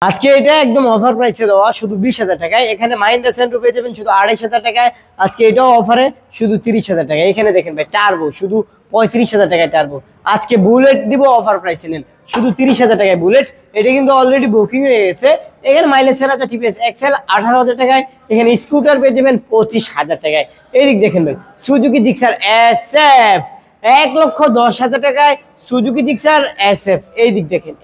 আজকে এটা একদম অফার প্রাইসে দেওয়া শুধু 20,000 টাকায়। এখানে মাহিন্দ্রা সেন্ট্রো পেয়ে যাবেন শুধু 2,500 টাকায়। আজকে এটাও অফারে শুধু 30,000 টাকায়। এখানে দেখেন ভাই টার্বো শুধু 35,000 টাকায় টার্বো। আজকে বুলেট দিব অফার প্রাইসে, নেন শুধু 30,000 টাকায় বুলেট। এটা কিন্তু অলরেডি বুকিং হয়ে গেছে। এখানে মাইলেজ 4,000 টিপিএস এক্সেল 18,000 টাকায়। এখানে স্কুটার পেয়ে যাবেন 25,000 টাকায়। এদিক দেখেন ভাই সুজুকি জিক্সার এসএফ 1,10,000 টাকায়। সুজুকি জিক্সার এসএফ এইদিক দেখেন,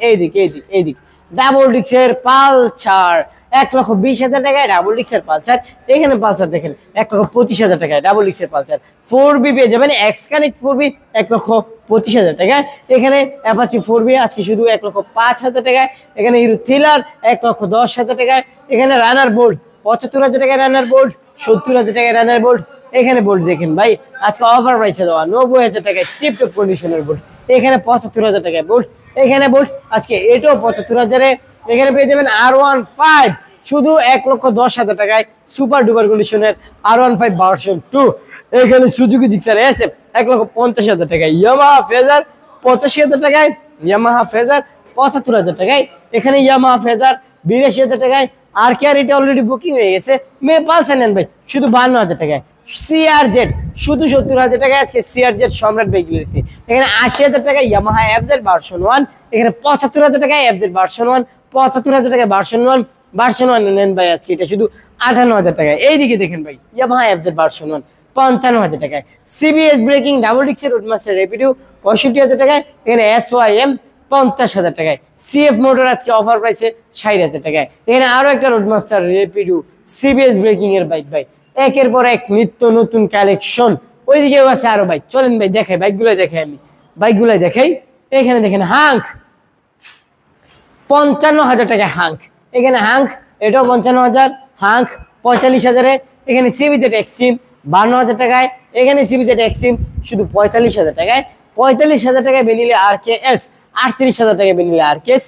এইদিক ডাবল ডিক্সের পালসার 1,20,000 টাকায় ডাবল ডিক্সের পালসার। এখানে পালসার দেখেন 1,25,000 টাকায় ডাবল ডিক্সের পালসার। 4B পেয়ে যাবেন এক্স কানেক্ট 4B 1,25,000 টাকায়। এখানে অ্যাপাচি 4B আজকে শুধু 1,05,000 টাকায়। এখানে হিরো থ্রিলার 1,10,000 টাকায়। এখানে রানার বোল্ট 75,000 টাকায় রানার বোল্ট, 70,000 টাকায় রানার বোল্ট। এখানে বোল্ট দেখেন ভাই আজকে অফার প্রাইসে দেওয়া 90,000 টাকায় টিপ টপ কন্ডিশনের বোল্ট। এখানে 75,000 টাকায় বোল্ট। এখানে বোল্ট আজকে এটাও 75,000-এ। এখানে পেয়ে যাবেন R15 শুধু 1,10,000 টাকায় সুপার ডুপার কন্ডিশনের R15 ভার্সন 2। এখানে সুজুকি জিক্সার এসএফ 1,50,000 টাকায়। ইয়ামাহা ফেজার 85,000 টাকায়। ইয়ামাহা ফেজার 75,000 টাকায়। এখানে ইয়ামাহা ফেজার 82,000 টাকায়। আর কে আর এটা অলরেডি বুকিং হয়ে গেছে। মে পালসার নেন ভাই শুধু 52,000 টাকায়। সিআরজেড শুধু 70,000 টাকায় আজকে সিআরজেড সম্রাট বাইকগুলিতে। এখানে 80,000 টাকায় ইয়ামাহা এফজেড ভার্সন 1। এখানে 75,000 টাকায় এফজেড ভার্সন 1, 75,000 টাকায় ভার্সন 1 নেন ভাই আজকে এটা শুধু 58,000 টাকায়। এইদিকে দেখেন ভাই ইয়ামাহা এফজেড ভার্সন 1 55,000 টাকায়। সিবিএস ব্রেকিং ডাবল ডিক্সের রোডমাস্টার রেপিডিও 65,000 টাকায়। এখানে এসওয়াইএম 50,000 টাকায়। সিএফ মোটর আজকে অফার প্রাইসে 60,000 টাকায়। এখানে আরো একটা রোডমাস্টার রেপিডিও সিবিএস ব্রেকিং এর বাইক ভাই একের পর এক নিত্য নতুন কালেকশন। ওইদিকেও আছে আরো বাইক, চলেন ভাই দেখাই বাইকগুলাই দেখাই। এখানে দেখেন হাঙ্ক 55,000 টাকায় হাঙ্ক। এখানে হাঙ্ক এটাও 55,000। হাঙ্ক 45,000-এ। এখানে সিবিজেড এক্সট্রিম 52,000 টাকায়। এখানে সিবিজেড এক্সট্রিম শুধু 45,000 টাকায়। 45,000 টাকায় বেনিলে আরকেএস 38,000 টাকায় বেনিলে আরকেএস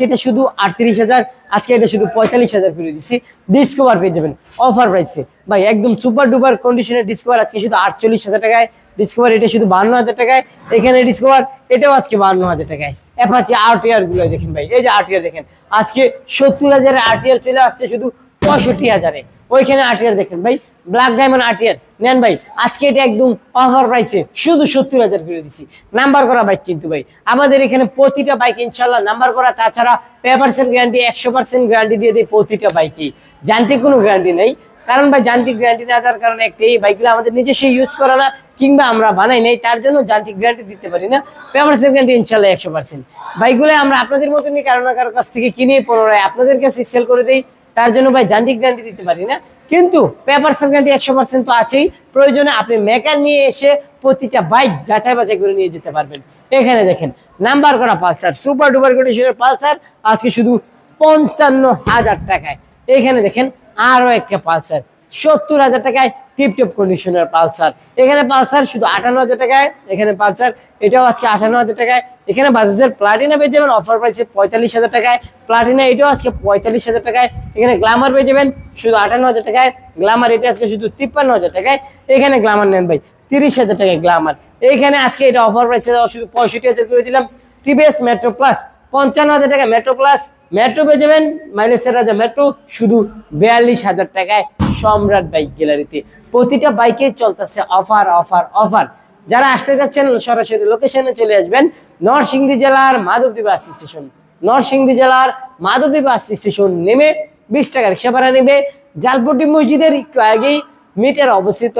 এটা শুধু 38,000। আজকে এটা শুধু 45,000 করে দিচ্ছি। ডিসকভার পেয়ে যাবেন অফার প্রাইসে ভাই একদম সুপার ডুপার কন্ডিশনের ডিসকভার আজকে শুধু 48,000 টাকায়। ডিসকভার এটা শুধু 52,000 টাকায়। এখানে ডিসকভার এটাও আজকে 52,000 টাকায়। অ্যাপাচি আরটিআর গুলো দেখেন ভাই, এই যে আরটিআর দেখেন আজকে 70,000-এর আরটিআর চলে আসছে শুধু 65,000-এ। ওইখানে আরটিআর দেখেন ভাই ব্ল্যাক ডায়মন্ড আরটিআর নেন ভাই আজকে এটা একদম অফার প্রাইসে শুধু 70,000 করে দিচ্ছি। নাম্বার করা বাইক কিন্তু ভাই আমাদের এখানে প্রতিটা বাইক ইনশাল্লাহ নাম্বার করা। তাছাড়া পেপারসের গ্যারান্টি 100% গ্যারান্টি দিয়ে দেয় প্রতিটা বাইকই। যান্ত্রিক কোনো গ্যারান্টি নেই, কারণ ভাই যান্ত্রিক গ্যারান্টি না দেওয়ার কারণে একটা এই বাইকগুলো আমাদের নিজস্ব ইউজ করা না কিংবা আমরা বানাই নাই, তার জন্য যান্ত্রিক গ্যারান্টি দিতে পারি না। পেপারসের গ্যারান্টি ইনশাল্লাহ 100%। বাইকগুলো আমরা আপনাদের মতনই কারো না কারো কাছ থেকে কিনে পুনরায় আপনাদের কাছে সেল করে দিই, তার জন্য ভাই যান্ত্রিক গ্যারান্টি দিতে পারি না। কিন্তু পেপারসের গ্যারান্টি 100% তো আছেই। প্রয়োজনে আপনি মেকার নিয়ে এসে প্রতিটা বাইক যাচাই বাছাই করে নিয়ে যেতে পারবেন। এখানে দেখেন নাম্বার করা পালসার সুপার ডুপার কন্ডিশনের পালসার আজকে শুধু 55,000 টাকায়। এখানে দেখেন আরো একটা পালসার 70,000 টাকায় টিপটপ কন্ডিশনের পালসার। এখানে পালসার শুধু 58,000 টাকায়। এখানে পালসার এটাও আজকে 58,000 টাকায়। এখানে বাজাজের প্লাটিনা পেয়ে যাবেন অফার প্রাইসে 45,000 টাকায়। প্লাটিনা এটাও আজকে 45,000 টাকায়। এখানে গ্ল্যামার পেয়ে যাবেন শুধু 58,000 টাকায়। গ্ল্যামার এটা আজকে শুধু 53,000 টাকায়। এখানে গ্ল্যামার নেন ভাই 30,000 টাকায় গ্ল্যামার। এইখানে আজকে এটা অফার প্রাইসে দেওয়া শুধু 65,000 করে দিলাম। টিভিএস মেট্রো প্লাস 55,000 টাকা মেট্রো প্লাস। মেট্রো পেয়ে যাবেন মাইলেজ 4,000 মেট্রো শুধু 42,000 টাকায় সম্রাট বাইক গ্যালারিতে। প্রতিটা বাইকে চলতেছে অফার অফার অফার। যারা আসতে যাচ্ছেন সরাসরি লোকেশনে চলে আসবেন নরসিংদী জেলার মাধবদী বাস স্টেশন। নরসিংদী জেলার মাধবদী বাস স্টেশন নেমে 20 টাকা রিক্সা ভাড়া নেবে। জালপট্টি মসজিদের একটু আগেই মিটার অবস্থিত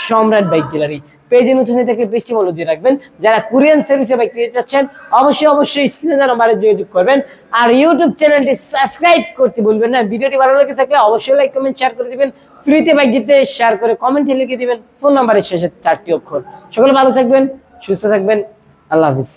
সম্রাট বাইক গ্যালারি। পেজে নতুন হয়ে থাকলে পেজটি ফলো দিয়ে রাখবেন। যারা কোরিয়ান সার্ভিসে বাইক নিতে চাচ্ছেন অবশ্যই স্ক্রিনে দেওয়া নাম্বারে যোগাযোগ করবেন। আর ইউটিউব চ্যানেলটি সাবস্ক্রাইব করতে ভুলবেন না। ভিডিওটি ভালো লেগে থাকলে অবশ্যই লাইক কমেন্ট শেয়ার করে দিবেন। ফ্রিতে বাইক জিততে শেয়ার করে কমেন্টে লিখে দিবেন ফোন নাম্বারের শেষে 4টি অক্ষর। সকলে ভালো থাকবেন, সুস্থ থাকবেন, আল্লাহ হাফিজ।